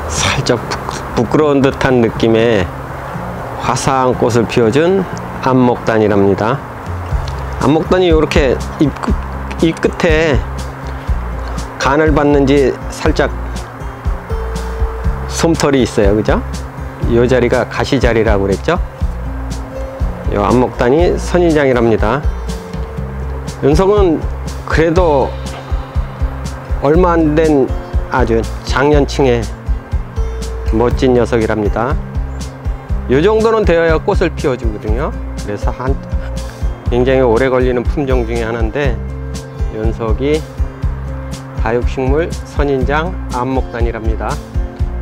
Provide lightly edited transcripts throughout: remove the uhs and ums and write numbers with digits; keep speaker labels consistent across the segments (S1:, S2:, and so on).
S1: 살짝 부끄러운 듯한 느낌의 화사한 꽃을 피워준 안목단이랍니다. 안목단이 이렇게 잎 끝에 간을 받는지 살짝 솜털이 있어요. 그죠? 이 자리가 가시자리라고 그랬죠? 이 안목단이 선인장이랍니다. 연석은 그래도 얼마 안 된 아주 장년층의 멋진 녀석이랍니다. 이 정도는 되어야 꽃을 피워주거든요. 그래서 굉장히 오래 걸리는 품종 중에 하나인데, 연석이 다육식물 선인장 안목단이랍니다.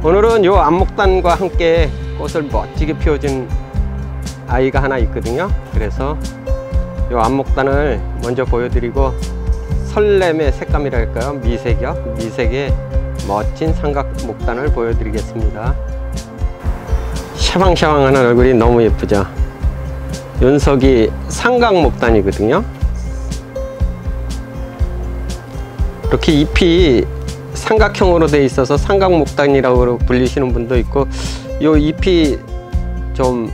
S1: 오늘은 이 안목단과 함께 꽃을 멋지게 피워준 아이가 하나 있거든요. 그래서 이 안목단을 먼저 보여드리고, 설렘의 색감이랄까요? 미색이요. 미색의 멋진 삼각목단을 보여드리겠습니다. 샤방샤방하는 얼굴이 너무 예쁘죠? 연석이 삼각목단이거든요. 이렇게 잎이 삼각형으로 되어 있어서 삼각목단이라고 불리시는 분도 있고, 이 잎이 좀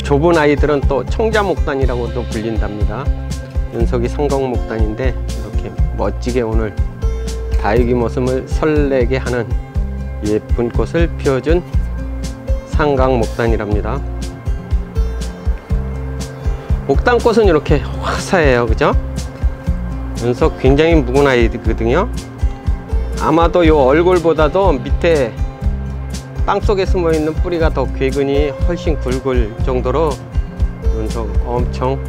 S1: 좁은 아이들은 또 청자목단이라고도 불린답니다. 연석이 삼각목단인데 이렇게 멋지게 오늘 다육이 모습을 설레게 하는 예쁜 꽃을 피워준 삼각목단이랍니다. 목단꽃은 이렇게 화사해요. 그죠? 연석 굉장히 묵은 아이거든요. 아마도 이 얼굴보다도 밑에 땅속에 숨어있는 뿌리가 더 궤근이 훨씬 굵을 정도로 연석 엄청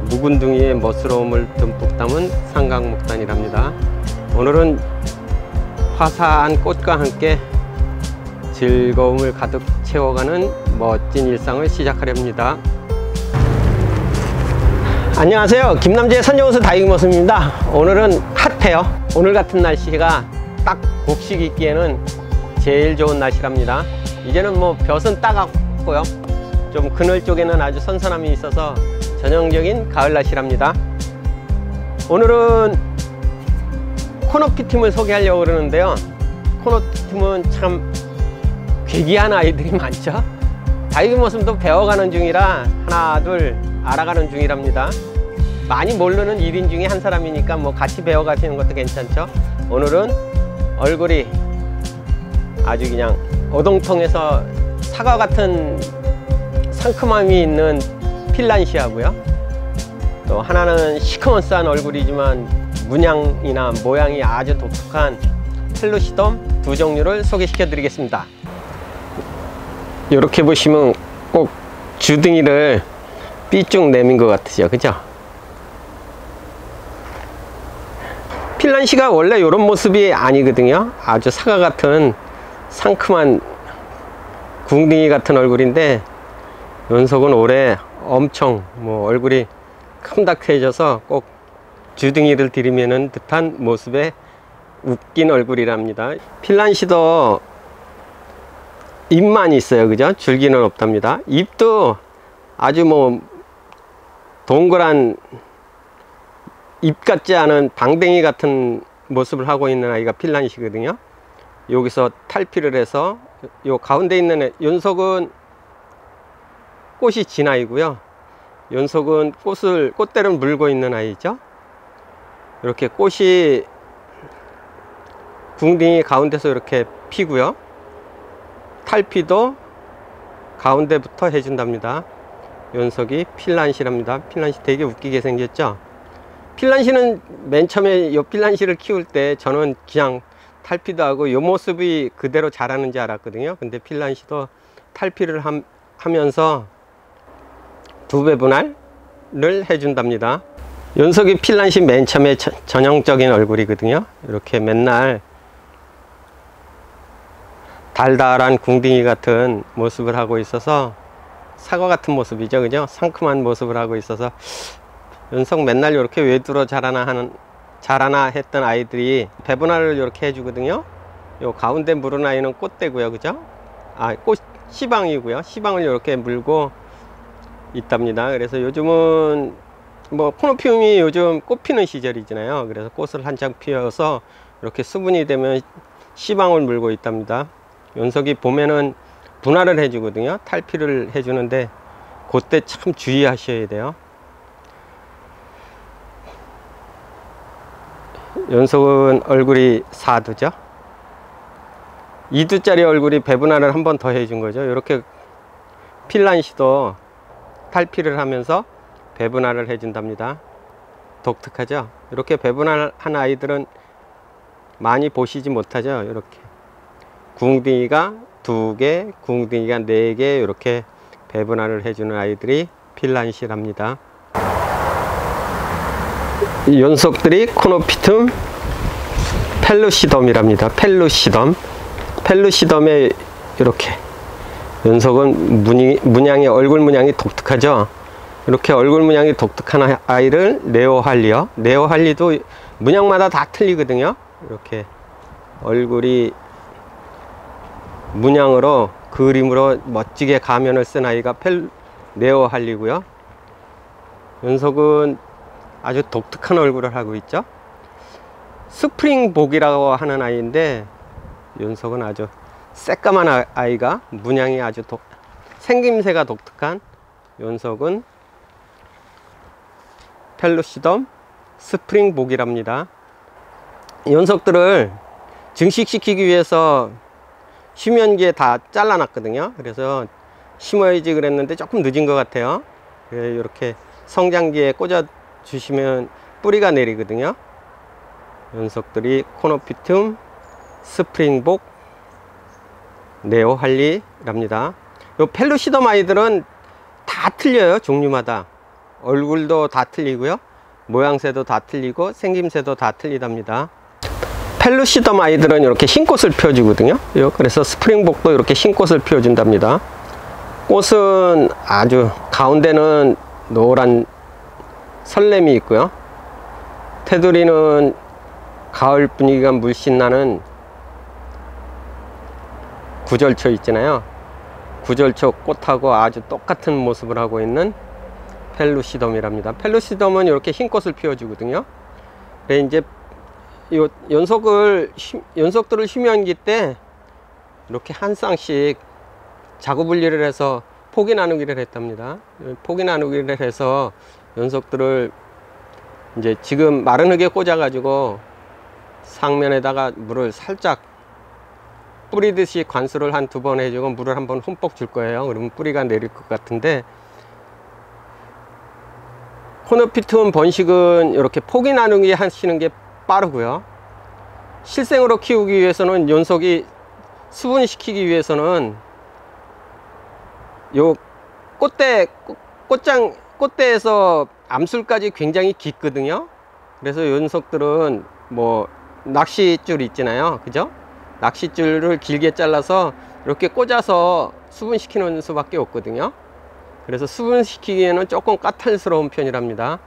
S1: 묵은둥이의 멋스러움을 듬뿍 담은 삼각목단이랍니다. 오늘은 화사한 꽃과 함께 즐거움을 가득 채워가는 멋진 일상을 시작하렵니다. 안녕하세요. 김남재의 선정호수 다육이 모습입니다. 오늘은 핫해요. 오늘 같은 날씨가 딱 곡식 있기에는 제일 좋은 날씨랍니다. 이제는 뭐 볕은 따갑고요, 좀 그늘 쪽에는 아주 선선함이 있어서 전형적인 가을 날씨랍니다. 오늘은 코노피팀을 소개하려고 그러는데요. 코노피팀은 참 괴기한 아이들이 많죠. 다육이 모습도 배워가는 중이라 하나 둘 알아가는 중이랍니다. 많이 모르는 1인 중에 한 사람이니까 뭐 같이 배워가시는 것도 괜찮죠. 오늘은 얼굴이 아주 그냥 오동통에서 사과 같은 상큼함이 있는 필란시아고요. 또 하나는 시커먼스한 얼굴이지만 문양이나 모양이 아주 독특한 텔루시돔 두 종류를 소개시켜 드리겠습니다. 이렇게 보시면 꼭 주둥이를 삐쭉 내민 것 같으죠. 그죠? 필란시가 원래 이런 모습이 아니거든요. 아주 사과 같은 상큼한 궁둥이 같은 얼굴인데, 연석은 올해 엄청 얼굴이 큼닥해져서 꼭 주둥이를 들이미는 듯한 모습의 웃긴 얼굴이랍니다. 필란시도 잎만 있어요. 그죠? 줄기는 없답니다. 잎도 아주 동그란 잎 같지 않은 방댕이 같은 모습을 하고 있는 아이가 필란시거든요. 여기서 탈피를 해서 요 가운데 있는 연석은 꽃이 진 아이고요. 연석은 꽃대를 물고 있는 아이죠. 이렇게 꽃이 궁둥이 가운데서 이렇게 피고요. 탈피도 가운데부터 해준답니다. 연석이 필란시랍니다. 필란시 되게 웃기게 생겼죠. 필란시는 맨 처음에 이 필란시를 키울 때 저는 그냥 탈피도 하고 이 모습이 그대로 자라는 줄 알았거든요. 근데 필란시도 탈피를 하면서 두 배 분할을 해준답니다. 연석이 필란시 맨 처음에 전형적인 얼굴이거든요. 이렇게 맨날 달달한 궁둥이 같은 모습을 하고 있어서 사과 같은 모습이죠. 그죠? 상큼한 모습을 하고 있어서 연석 맨날 이렇게 왜 들어 자라나 했던 아이들이 배분할을 이렇게 해주거든요. 요 가운데 물은 아이는 꽃대고요. 그죠? 꽃 시방이고요. 시방을 이렇게 물고 있답니다. 그래서 요즘은 코노피움이 요즘 꽃 피는 시절이잖아요. 그래서 꽃을 한창 피워서 이렇게 수분이 되면 씨방울 물고 있답니다. 연석이 보면은 분할을 해주거든요. 탈피를 해주는데 그때 참 주의하셔야 돼요. 연석은 얼굴이 4두죠. 2두짜리 얼굴이 배분할을 한 번 더 해준 거죠. 이렇게 핀란시도 탈피를 하면서 배분할을 해준답니다. 독특하죠. 이렇게 배분할 한 아이들은 많이 보시지 못하죠. 이렇게 궁둥이가 2개, 궁둥이가 4개 이렇게 배분할을 해주는 아이들이 핀란시랍니다. 이 연속들이 코노피툼 펠루시덤이랍니다. 펠루시덤에 이렇게 연속은 문양이 얼굴 문양이 독특하죠. 이렇게 얼굴 문양이 독특한 아이를 네오할리요. 네오할리도 문양마다 다 틀리거든요. 이렇게 얼굴이 문양으로 그림으로 멋지게 가면을 쓴 아이가 네오할리고요. 연속은 아주 독특한 얼굴을 하고 있죠. 스프링복이라고 하는 아이인데 연속은 아주 새까만 아이가 문양이 아주 생김새가 독특한 연속은 펠루시덤 스프링복이랍니다. 연속들을 증식시키기 위해서 심연기에 다 잘라놨거든요. 그래서 심어야지 그랬는데 조금 늦은 것 같아요. 이렇게 성장기에 꽂아 주시면 뿌리가 내리거든요. 연속들이 코노피툼 스프링복 네오할리랍니다. 요 펠루시덤 아이들은 다 틀려요. 종류마다 얼굴도 다 틀리고요, 모양새도 다 틀리고 생김새도 다 틀리답니다. 펠루시덤 아이들은 이렇게 흰 꽃을 피워주거든요. 그래서 스프링복도 이렇게 흰 꽃을 피워준답니다. 꽃은 아주 가운데는 노란 설렘이 있고요, 테두리는 가을 분위기가 물씬 나는 구절초 있잖아요. 구절초 꽃하고 아주 똑같은 모습을 하고 있는 펠루시덤이랍니다. 펠루시덤은 이렇게 흰 꽃을 피워주거든요. 그래 이제 요 연속들을 심연기 때 이렇게 한 쌍씩 자구 분리를 해서 포기 나누기를 했답니다. 포기 나누기를 해서 연속들을 이제 지금 마른 흙에 꽂아 가지고 상면에다가 물을 살짝 뿌리듯이 관수를 한 2번 해주고 물을 한번 흠뻑 줄 거예요. 그러면 뿌리가 내릴 것 같은데, 코노피툼 번식은 이렇게 포기 나누기 하시는 게 빠르고요, 실생으로 키우기 위해서는 연속이 수분시키기 위해서는 요 꽃대에서 암술까지 굉장히 깊거든요. 그래서 연속들은 뭐 낚싯줄 있잖아요, 그죠? 낚싯줄을 길게 잘라서 이렇게 꽂아서 수분시키는 수밖에 없거든요. 그래서 수분시키기에는 조금 까탈스러운 편이랍니다.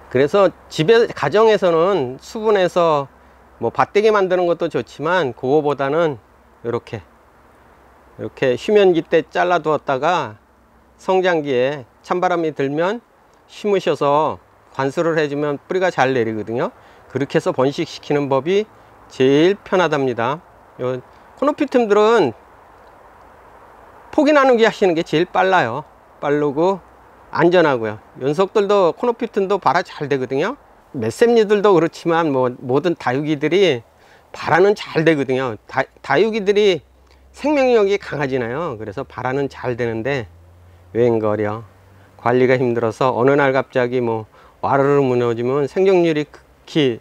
S1: 그래서 가정에서는 수분해서 뭐 밭대기 만드는 것도 좋지만 그거보다는 이렇게 휴면기 때 잘라 두었다가 성장기에 찬바람이 들면 심으셔서 관수를 해주면 뿌리가 잘 내리거든요. 그렇게 해서 번식시키는 법이 제일 편하답니다. 코노피툼들은 포기 나누기 하시는 게 제일 빨라요. 빠르고 안전하고요. 연속들도 코노피툼도 발화 잘 되거든요. 메셈니들도 그렇지만 뭐 모든 다육이들이 발화는 잘 되거든요. 다육이들이 생명력이 강하잖아요. 그래서 발화는 잘 되는데 웬걸요, 관리가 힘들어서 어느 날 갑자기 뭐 와르르 무너지면 생존율이 극히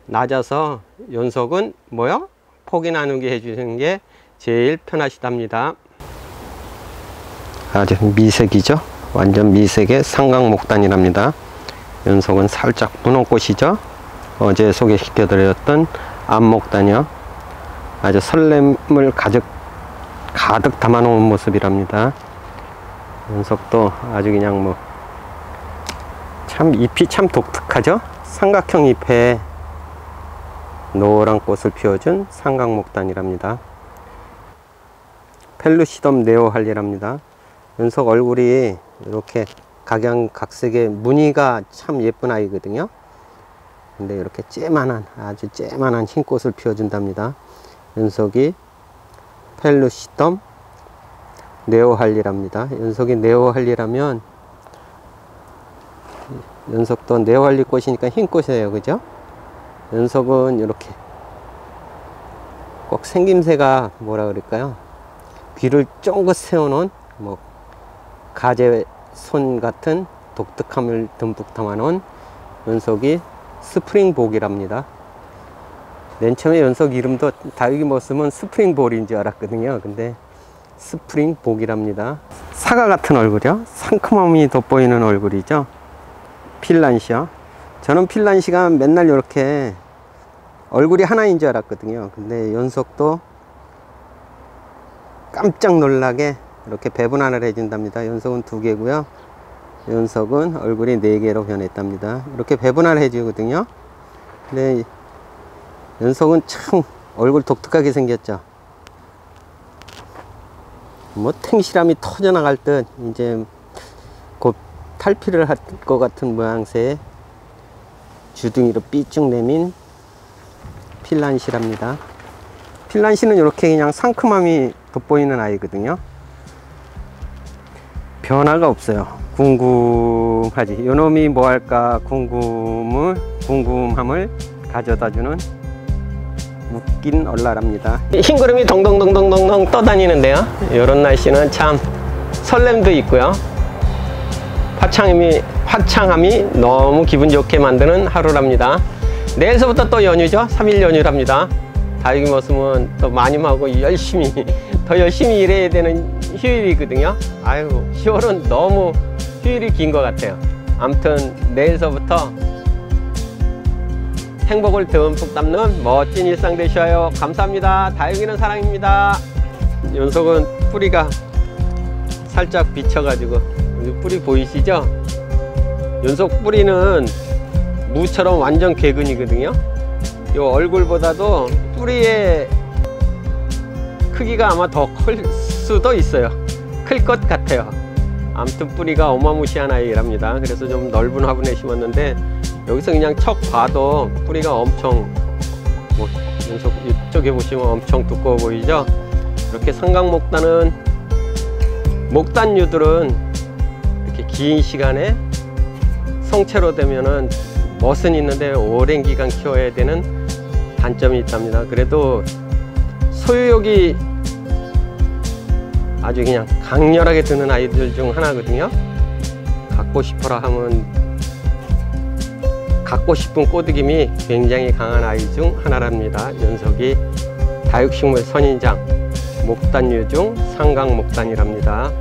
S1: 낮아서 연속은 뭐요? 포기 나누기 해주시는 게 제일 편하시답니다. 아주 미색이죠. 완전 미색의 삼각목단이랍니다. 연속은 살짝 분홍꽃이죠. 어제 소개시켜 드렸던 암목단이요. 아주 설렘을 가득 담아 놓은 모습이랍니다. 연속도 아주 그냥 뭐 참 잎이 참 독특하죠. 삼각형 잎에 노란 꽃을 피워준 삼각목단이랍니다. 펠루시덤 네오할리랍니다. 연속 얼굴이 이렇게 각양각색의 무늬가 참 예쁜 아이거든요. 근데 이렇게 쬐만한, 아주 쬐만한 흰 꽃을 피워준답니다. 연속이 펠루시덤 네오할리랍니다. 연속이 네오할리라면 연속도 네오할리 꽃이니까 흰 꽃이에요, 그죠? 연속은 이렇게 꼭 생김새가 뭐라 그럴까요? 귀를 쫑긋 세워놓은 뭐 가재손 같은 독특함을 듬뿍 담아놓은 연속이 스프링복이랍니다. 맨 처음에 연속 이름도 다육이모스면 스프링볼인 줄 알았거든요. 근데 스프링복이랍니다. 사과 같은 얼굴이요. 상큼함이 돋보이는 얼굴이죠. 핀란시요. 저는 핀란시가 맨날 이렇게 얼굴이 하나인 줄 알았거든요. 근데 연속도 깜짝 놀라게 이렇게 배분화를 해준답니다. 연속은 2개고요. 연속은 얼굴이 4개로 변했답니다. 이렇게 배분화를 해주거든요. 근데 연속은 참 얼굴 독특하게 생겼죠. 뭐 탱실함이 터져나갈 듯 이제 곧 탈피를 할 것 같은 모양새의 주둥이로 삐쭉 내민 핀란시랍니다. 핀란시는 이렇게 그냥 상큼함이 돋보이는 아이거든요. 변화가 없어요. 궁금하지. 요놈이 뭐 할까 궁금함을 가져다주는 웃긴 얼라랍니다. 흰구름이 동동동동동동 떠다니는데요. 이런 날씨는 참 설렘도 있고요. 화창함이 너무 기분 좋게 만드는 하루랍니다. 내일서부터 또 연휴죠. 3일 연휴랍니다. 다육이모스는 또 마님하고 더 열심히 일해야 되는 휴일이거든요. 아유, 10월은 너무 휴일이 긴 것 같아요. 아무튼 내일서부터 행복을 듬뿍 담는 멋진 일상 되셔요. 감사합니다. 다육이는 사랑입니다. 연속은 뿌리가 살짝 비쳐가지고 뿌리 보이시죠? 연속 뿌리는 무처럼 완전 개근이거든요. 이 얼굴보다도 뿌리의 크기가 아마 더 클 수도 있어요. 클 것 같아요. 아무튼 뿌리가 어마무시한 아이랍니다. 그래서 좀 넓은 화분에 심었는데 여기서 그냥 척 봐도 뿌리가 엄청 뭐 연속 이쪽에 보시면 엄청 두꺼워 보이죠? 이렇게 삼각목단은 목단류들은 이렇게 긴 시간에 성체로 되면은 멋은 있는데 오랜 기간 키워야 되는 단점이 있답니다. 그래도 소유욕이 아주 그냥 강렬하게 드는 아이들 중 하나거든요. 갖고 싶어라 하면 갖고 싶은 꼬드김이 굉장히 강한 아이 중 하나랍니다. 연속이 다육식물 선인장 목단류 중 삼각목단이랍니다.